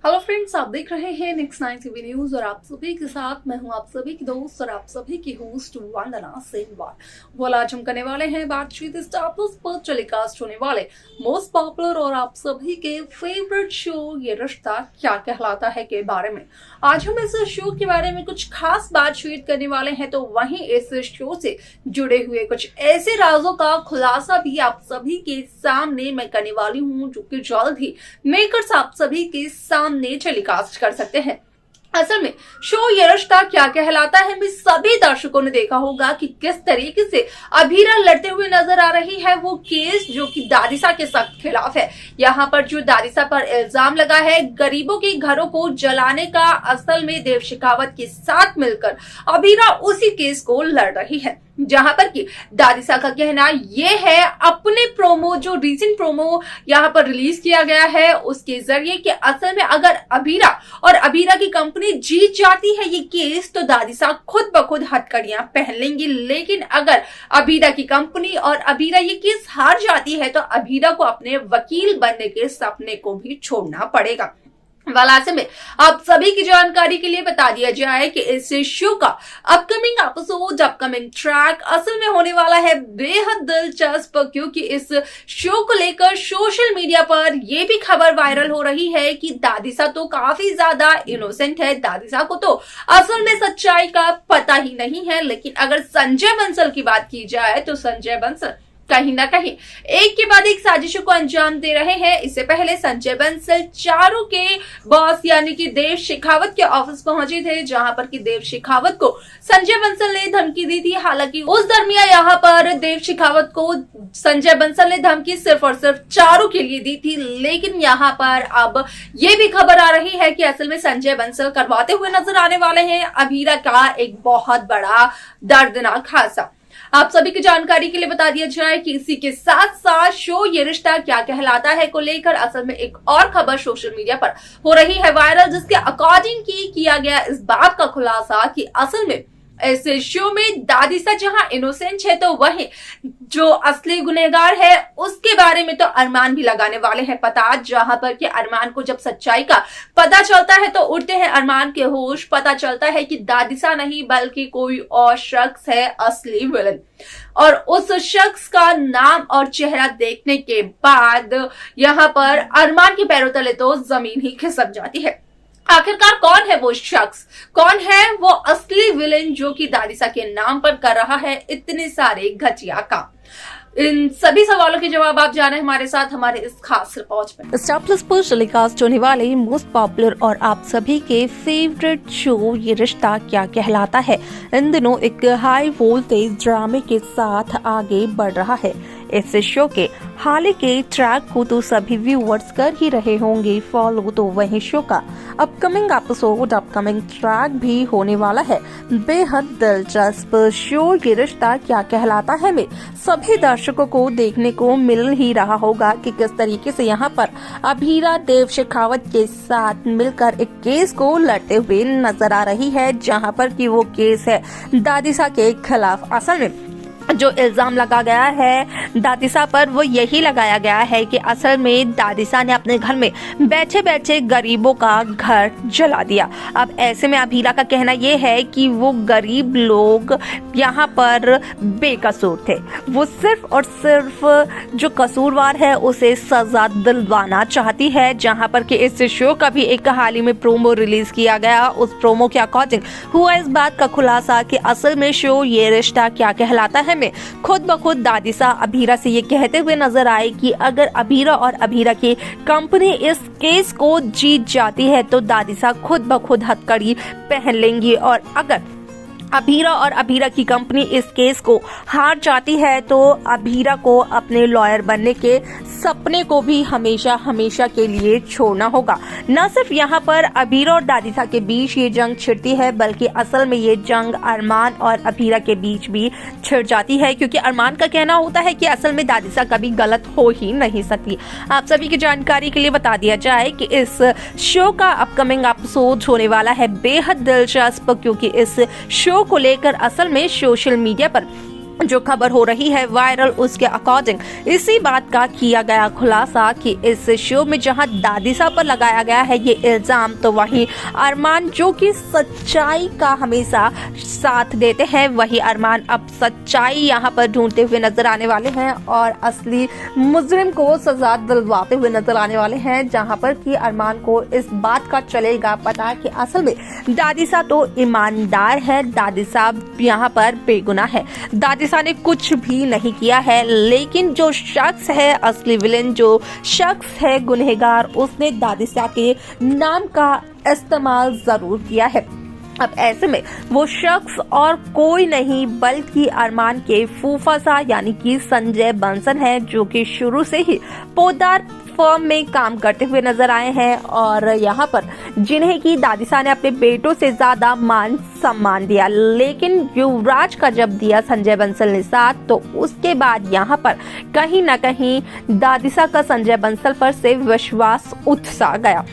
Hello friends, आप देख रहे हैं नेक्स्ट 9 टीवी न्यूज और आप सभी के साथ मैं हूं आप सभी की दोस्त और आप सभी की होस्ट वंदना सेनवार। बोला आज हम करने वाले हैं बातचीत स्टार प्लस पर टेलीकास्ट होने वाले मोस्ट पॉपुलर और आप सभी के फेवरेट शो ये रिश्ता क्या कहलाता है के बारे में। आज हम इस शो के बारे में कुछ खास बातचीत करने वाले हैं, तो वहीं इस शो से जुड़े हुए कुछ ऐसे राजों का खुलासा भी आप सभी के सामने मैं करने वाली हूँ, जो कि जल्द ही मेकर्स आप सभी के सामने टेलीकास्ट कर सकते हैं। असल में शो ये रिश्ता क्या कहलाता है में सभी दर्शकों ने देखा होगा कि किस तरीके से अभीरा लड़ते हुए नजर आ रही है। वो केस जो कि दादिसा के सख्त खिलाफ है। यहाँ पर जो दादिसा पर इल्जाम लगा है गरीबों के घरों को जलाने का, असल में देव शेखावत के साथ मिलकर अभीरा उसी केस को लड़ रही है। जहां पर कि दादिसा का कहना यह है, अपने प्रोमो जो रीसेंट प्रोमो यहाँ पर रिलीज किया गया है उसके जरिए कि असल में अगर अभीरा और अभीरा की कंपनी जीत जाती है ये केस तो दादिसा खुद ब खुद हथकड़ियां पहन लेंगी, लेकिन अगर अभीरा की कंपनी और अभीरा ये केस हार जाती है तो अभीरा को अपने वकील बनने के सपने को भी छोड़ना पड़ेगा। वालासे में आप सभी की जानकारी के लिए बता दिया जाए कि इस शो का अपकमिंग एपिसोड, अपकमिंग ट्रैक असल में होने वाला है बेहद दिलचस्प, क्योंकि इस शो को लेकर सोशल मीडिया पर यह भी खबर वायरल हो रही है कि दादिसा तो काफी ज्यादा इनोसेंट है, दादिसा को तो असल में सच्चाई का पता ही नहीं है। लेकिन अगर संजय बंसल की बात की जाए तो संजय बंसल कहीं ना कहीं एक के बाद एक साजिशों को अंजाम दे रहे हैं। इससे पहले संजय बंसल चारों के बॉस यानी कि देव शेखावत के ऑफिस पहुंचे थे, जहां पर कि देव शेखावत को संजय बंसल ने धमकी दी थी। हालांकि उस दरमियान यहाँ पर देव शेखावत को संजय बंसल ने धमकी सिर्फ और सिर्फ चारों के लिए दी थी, लेकिन यहाँ पर अब ये भी खबर आ रही है कि असल में संजय बंसल करवाते हुए नजर आने वाले हैं अभीरा का एक बहुत बड़ा दर्दनाक हादसा। आप सभी की जानकारी के लिए बता दिया जाए कि इसी के साथ साथ शो ये रिश्ता क्या कहलाता है को लेकर असल में एक और खबर सोशल मीडिया पर हो रही है वायरल, जिसके अकॉर्डिंग किया गया इस बात का खुलासा कि असल में ऐसे शो में दादिसा जहां इनोसेंट है तो वहीं जो असली गुनहगार है उसके बारे में तो अरमान भी लगाने वाले हैं पता, जहां पर कि अरमान को जब सच्चाई का पता चलता है तो उड़ते हैं अरमान के होश। पता चलता है कि दादिसा नहीं बल्कि कोई और शख्स है असली विलन, और उस शख्स का नाम और चेहरा देखने के बाद यहाँ पर अरमान के पैरों तले तो जमीन ही खिसक जाती है। आखिरकार कौन है वो शख्स, कौन है वो असली विलेन जो कि दादिसा के नाम पर कर रहा है इतने सारे घटिया काम? इन सभी सवालों के जवाब आप जाने हमारे साथ हमारे इस खास रिपोर्ट में। स्टार प्लस पर टेलीकास्ट होने वाले मोस्ट पॉपुलर और आप सभी के फेवरेट शो ये रिश्ता क्या कहलाता है इन दिनों एक हाई वोल्टेज ड्रामे के साथ आगे बढ़ रहा है। इस शो के हाल के ट्रैक को तो सभी व्यूअर्स कर ही रहे होंगे फॉलो, तो वहीं शो का अपकमिंग एपिसोड, अपकमिंग ट्रैक भी होने वाला है बेहद दिलचस्प। शो ये रिश्ता क्या कहलाता है में सभी दर्शकों को देखने को मिल ही रहा होगा कि किस तरीके से यहाँ पर अभीरा देव शेखावत के साथ मिलकर एक केस को लड़ते हुए नजर आ रही है, जहाँ पर कि वो केस है दादिसा के खिलाफ। असल में जो इल्जाम लगा गया है दादिसा पर वो यही लगाया गया है कि असल में दादिसा ने अपने घर में बैठे बैठे गरीबों का घर जला दिया। अब ऐसे में अभीरा का कहना ये है कि वो गरीब लोग यहाँ पर बेकसूर थे, वो सिर्फ और सिर्फ जो कसूरवार है उसे सजा दिलवाना चाहती है। जहाँ पर कि इस शो का भी एक हाल ही में प्रोमो रिलीज किया गया, उस प्रोमो के अकॉर्डिंग हुआ इस बात का खुलासा कि असल में शो ये रिश्ता क्या कहलाता है में खुद ब खुद दादिसा अभीरा से ये कहते हुए नजर आए कि अगर अभीरा और अभीरा की कंपनी इस केस को जीत जाती है तो दादिसा खुद ब खुद हथकड़ी पहन लेंगी, और अगर अभीरा और अभीरा की कंपनी इस केस को हार जाती है तो अभीरा को अपने लॉयर बनने के सपने को भी हमेशा हमेशा के लिए छोड़ना होगा। न सिर्फ यहाँ पर अभीरा और दादिसा के बीच ये जंग छिड़ती है, बल्कि असल में ये जंग अरमान और अभीरा के बीच भी छिड़ जाती है, क्योंकि अरमान का कहना होता है कि असल में दादिसा कभी गलत हो ही नहीं सकती। आप सभी की जानकारी के लिए बता दिया जाए कि इस शो का अपकमिंग एपिसोड होने वाला है बेहद दिलचस्प, क्योंकि इस शो को लेकर असल में सोशल मीडिया पर जो खबर हो रही है वायरल, उसके अकॉर्डिंग इसी बात का किया गया खुलासा कि इस शो में जहां दादिसा पर लगाया गया है ये इल्जाम, तो वहीं अरमान जो कि सच्चाई का हमेशा साथ देते हैं, वही अरमान अब सच्चाई यहां पर ढूंढते हुए नजर आने वाले हैं और असली मुजरिम को सजा दिलवाते हुए नजर आने वाले हैं। जहां पर कि अरमान को इस बात का चलेगा पता कि असल में दादिसा तो ईमानदार है, दादिसा यहाँ पर बेगुनाह है, दादिसा ने कुछ भी नहीं किया है, लेकिन जो शख्स है असली विलेन, जो शख्स है गुनहगार, उसने दादिसा के नाम का इस्तेमाल जरूर किया है। अब ऐसे में वो शख्स और कोई नहीं बल्कि अरमान के फूफासा यानी कि संजय बंसल है, जो कि शुरू से ही पोद्दार फर्म में काम करते हुए नजर आए हैं और यहाँ पर जिन्हें की दादिसा ने अपने बेटों से ज्यादा मान सम्मान दिया, लेकिन युवराज का जब दिया संजय बंसल ने साथ, तो उसके बाद यहाँ पर कहीं न कहीं दादिसा का संजय बंसल पर से विश्वास उठ सा गया।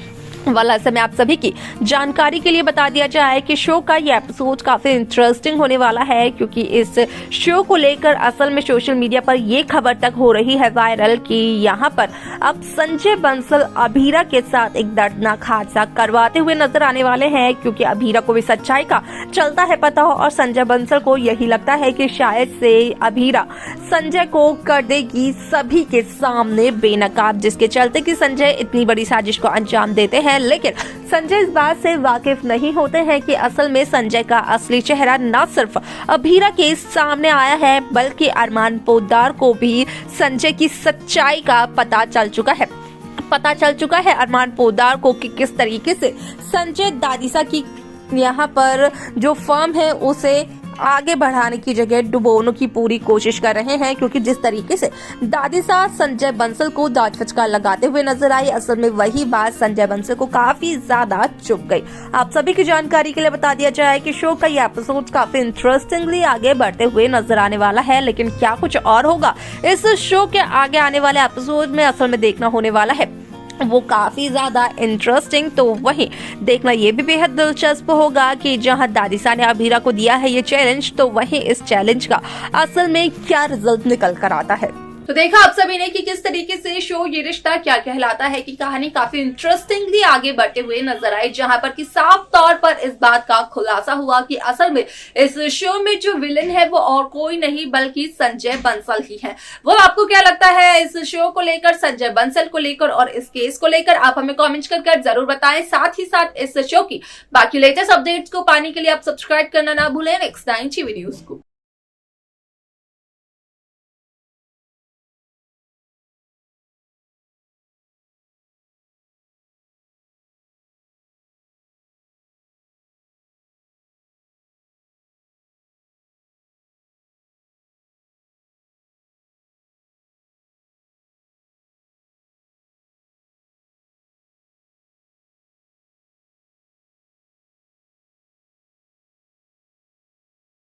वाला समय आप सभी की जानकारी के लिए बता दिया जाए कि शो का ये एपिसोड काफी इंटरेस्टिंग होने वाला है, क्योंकि इस शो को लेकर असल में सोशल मीडिया पर ये खबर तक हो रही है वायरल कि यहाँ पर अब संजय बंसल अभीरा के साथ एक दर्दनाक हादसा करवाते हुए नजर आने वाले हैं, क्योंकि अभीरा को भी सच्चाई का चलता है पता और संजय बंसल को यही लगता है कि शायद से अभीरा संजय को कर देगी सभी के सामने बेनकाब, जिसके चलते कि संजय इतनी बड़ी साजिश को अंजाम देते हैं। लेकिन संजय इस बात से वाकिफ नहीं होते हैं कि असल में संजय का असली चेहरा न सिर्फ अभीरा के सामने आया है, बल्कि अरमान पोद्दार को भी संजय की सच्चाई का पता चल चुका है अरमान पोद्दार को कि किस तरीके से संजय दादिसा की यहाँ पर जो फर्म है उसे आगे बढ़ाने की जगह डुबोने की पूरी कोशिश कर रहे हैं, क्योंकि जिस तरीके से दादिसा संजय बंसल को दांत फटकार लगाते हुए नजर आई, असल में वही बात संजय बंसल को काफी ज्यादा चुभ गई। आप सभी की जानकारी के लिए बता दिया जाए कि शो का ये एपिसोड काफी इंटरेस्टिंगली आगे बढ़ते हुए नजर आने वाला है, लेकिन क्या कुछ और होगा इस शो के आगे आने वाले एपिसोड में असल में देखना होने वाला है वो काफी ज्यादा इंटरेस्टिंग। तो वही देखना ये भी बेहद दिलचस्प होगा कि जहां दादिसा ने अभीरा को दिया है ये चैलेंज, तो वही इस चैलेंज का असल में क्या रिजल्ट निकल कर आता है। तो देखा आप सभी ने कि किस तरीके से शो ये रिश्ता क्या कहलाता है की कहानी काफी इंटरेस्टिंगली आगे बढ़ते हुए नजर आई, जहां पर कि साफ तौर पर इस बात का खुलासा हुआ कि असल में इस शो में जो विलेन है वो और कोई नहीं बल्कि संजय बंसल ही है। वो आपको क्या लगता है इस शो को लेकर, संजय बंसल को लेकर और इस केस को लेकर, आप हमें कमेंट कर जरूर बताएं। साथ ही साथ इस शो की बाकी लेटेस्ट अपडेट्स को पाने के लिए आप सब्सक्राइब करना ना भूलें नेक्स्ट 9 टीवी न्यूज को।